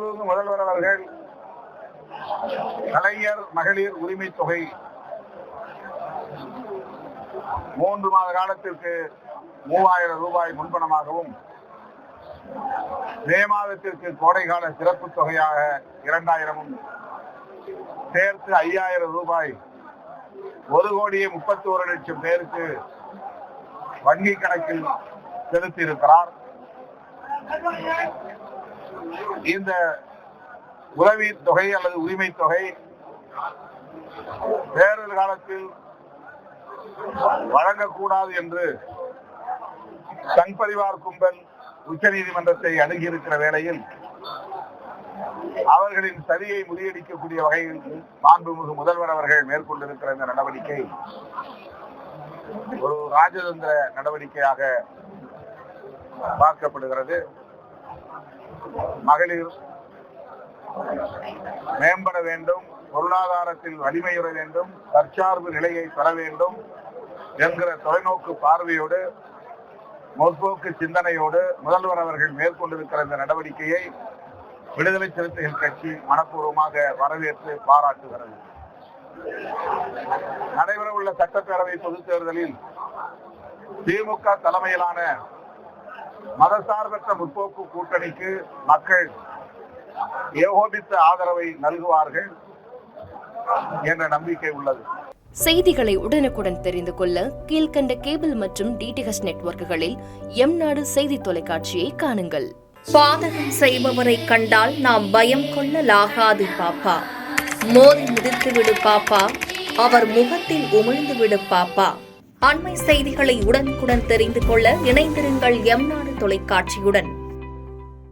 மாண்புமிகு முதல்வர் அவர்கள் கலைஞர் மகளிர் உரிமை தொகை 3 மாத காலத்திற்கு 3000 ரூபாய் முன்பணமாகவும் மே மாதத்திற்கு கோடைகால சிறப்பு தொகையாக 2000 சேர்த்து 5000 ரூபாய் 1,31,00,000 பேருக்கு வங்கி கணக்கில் செலுத்தி இருக்கிறார். இந்த உதவி தொகை அல்லது உரிமை தொகை வேறொரு காலத்தில் வழங்கக்கூடாது என்று சங் பரிவார் கும்பல் உச்சநீதிமன்றத்தை அணுகியிருக்கிற வேளையில் அவர்களின் சதியை முறியடிக்கக்கூடிய வகையில் மாண்புமிகு முதல்வர் அவர்கள் மேற்கொண்டிருக்கிற இந்த நடவடிக்கை ஒரு ராஜதந்திர நடவடிக்கையாக பார்க்கப்படுகிறது. மகளிர் மேம்பட வேண்டும், பொருளாதாரத்தில் வலிமையுற வேண்டும், தற்சார்பு நிலையை பெற வேண்டும் என்கிற தொலைநோக்கு பார்வையோடு முற்போக்கு சிந்தனையோடு முதல்வர் அவர்கள் மேற்கொண்டிருக்கிற இந்த நடவடிக்கையை விடுதலை சிறுத்தைகள் கட்சி மனப்பூர்வமாக வரவேற்று பாராட்டுகிறது. நடைபெறவுள்ள சட்டப்பேரவை பொதுத் தேர்தலில் திமுக தலைமையிலான மதசார்பற்ற முற்போக்கு கூட்டணிக்கு மக்கள் ஏகோபித்த ஆதரவை நல்குவார்கள் என்ற நம்பிக்கை உள்ளது. செய்திகளை உடனுக்குடன் தெரிந்து கொள்ள கீழ்கண்ட கேபிள் மற்றும் டிடிஎச் நெட்வொர்க்குகளில் எம்நாடு செய்தி தொலைக்காட்சியை காணுங்கள். பாதகம் செய்பவரை கண்டால் நாம் பயம் கொள்ளலாகாது பாப்பா. மோதி மிதித்து விடு பாப்பா, அவர் முகத்தில் உமிழ்ந்து விடு பாப்பா. அண்மை செய்திகளை உடனுக்குடன் தெரிந்து கொள்ள இணைந்திருங்கள் எம்நாடு தொலைக்காட்சியுடன்.